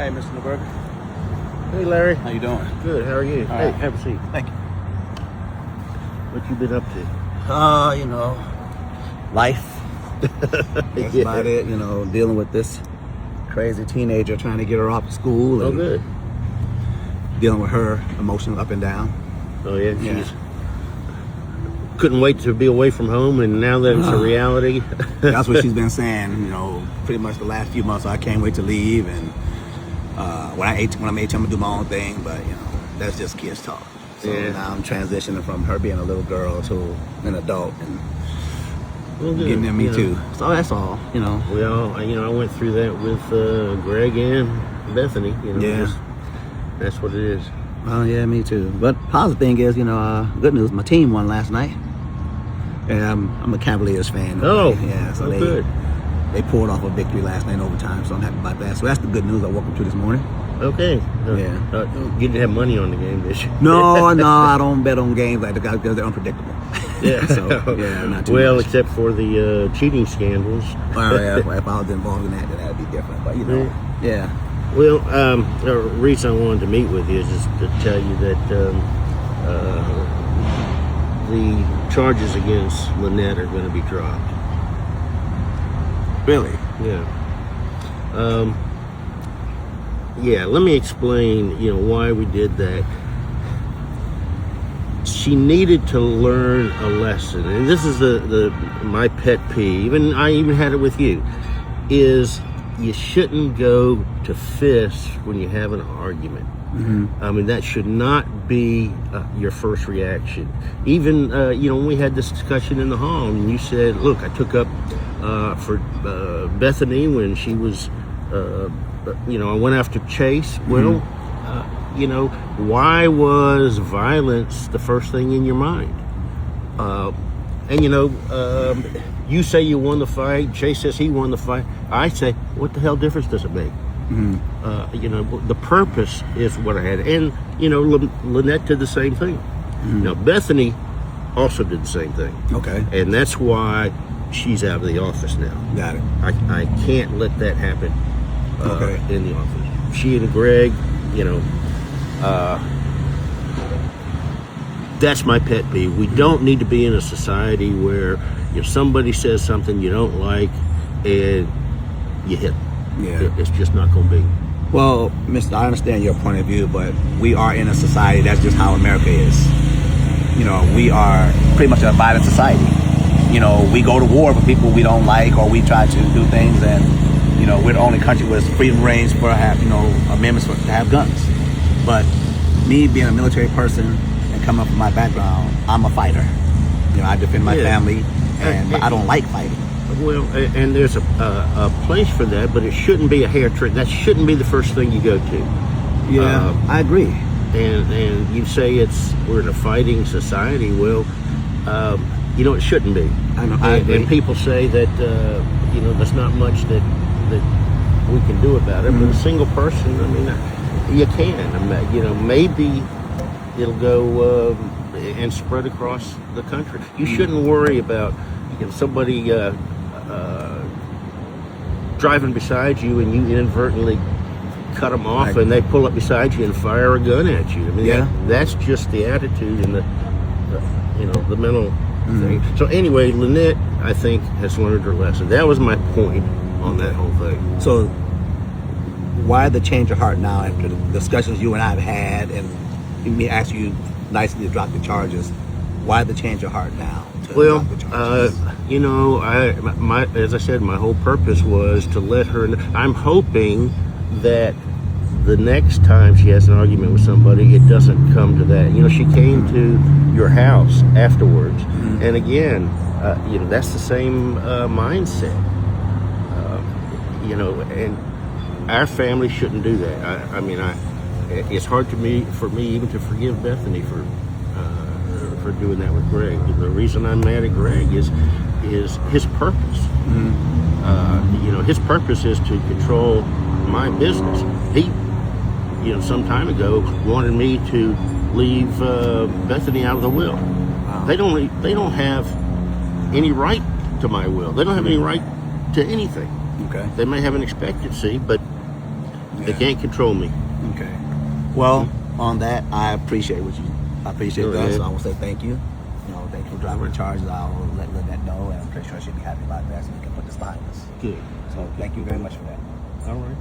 Hey, Mr. McGregor. Hey, Larry. How you doing? Good. How are you? All Hey, right. have a seat. Thank you. What you been up to? Life. That's Yeah. about it. Dealing with this crazy teenager trying to get her off of school. Oh, And good. Dealing with her emotions up and down. Oh, yeah. Yeah. She's couldn't wait to be away from home, and now that it's a reality. That's what she's been saying. Pretty much the last few months. I can't wait to leave. And when I'm 18, I'm gonna do my own thing. But that's just kids talk. So Yeah. now I'm transitioning from her being a little girl to an adult and Well, good. getting in me You know, too. So that's all. Well, I went through that with Greg and Bethany. Yeah. That's what it is. Well, yeah, me too. But positive thing is, good news. My team won last night. And I'm a Cavaliers fan. Oh, yeah. So good. they pulled off a victory last night in overtime. So I'm happy about that. So that's the good news I woke up to this morning. Okay. Yeah. You didn't have money on the game, did you? No, I don't bet on games like that because they're unpredictable. Yeah. So yeah, not too Well, much. except for the cheating scandals. Well, yeah, if I was involved in that, then that'd be different. But yeah. Well, the reason I wanted to meet with you is just to tell you that the charges against Lynette are going to be dropped. Really? Yeah. Yeah, let me explain, why we did that. She needed to learn a lesson, and this is my pet peeve, and I even had it with you, is you shouldn't go to fists when you have an argument. Mm-hmm. I mean, that should not be your first reaction. Even, when we had this discussion in the hall, and you said, look, I took up for Bethany when she was, I went after Chase. Well, why was violence the first thing in your mind? You say you won the fight. Chase says he won the fight. I say, what the hell difference does it make? Mm-hmm. The purpose is what I had. And, Lynette did the same thing. Mm-hmm. Now, Bethany also did the same thing. Okay. And that's why she's out of the office now. Got it. I can't let that happen Okay. in the office. She and Greg, that's my pet peeve. We don't need to be in a society where if somebody says something you don't like and you hit them. Yeah. It's just not going to be. Well, Mr. I understand your point of view, but we are in a society that's just how America is. We are pretty much a violent society. We go to war with people we don't like, or we try to do things, and we're the only country where freedom reigns for amendments to have guns. But me being a military person and coming up from my background, I'm a fighter. I defend my family, but I don't like fighting. Well, and there's a place for that, but it shouldn't be a hair trigger. That shouldn't be the first thing you go to. Yeah, I agree. And you say we're in a fighting society. Well, it shouldn't be. I know. I agree. And people say that there's not much that we can do about it. Mm-hmm. But a single person, you can. Maybe it'll go and spread across the country. You shouldn't worry about somebody driving beside you and you inadvertently cut them off, and they pull up beside you and fire a gun at you. That's just the attitude and the mental thing. So anyway, Lynette, I think, has learned her lesson. That was my point on that whole thing. So, why the change of heart now after the discussions you and I have had, and me ask you nicely to drop the charges? Why the change of heart now? Well, drop the charges? as I said, my whole purpose was to let her. I'm hoping that the next time she has an argument with somebody, it doesn't come to that. She came to your house afterwards, and again, that's the same mindset. And our family shouldn't do that. It's hard for me even to forgive Bethany for doing that with Greg. The reason I'm mad at Greg is his purpose. His purpose is to control my business. He, some time ago, wanted me to leave Bethany out of the will. Wow. They don't have any right to my will. They don't have any right to anything. Okay. They may have an expectancy, but They can't control me. Okay. Well, on that, I appreciate I appreciate Go that. ahead. So I want to say thank you. Thank you for driving the charges. I'll let that know, and I'm pretty sure she'll be happy about that, so we can put this behind us. Good. So thank you very much for that. All right.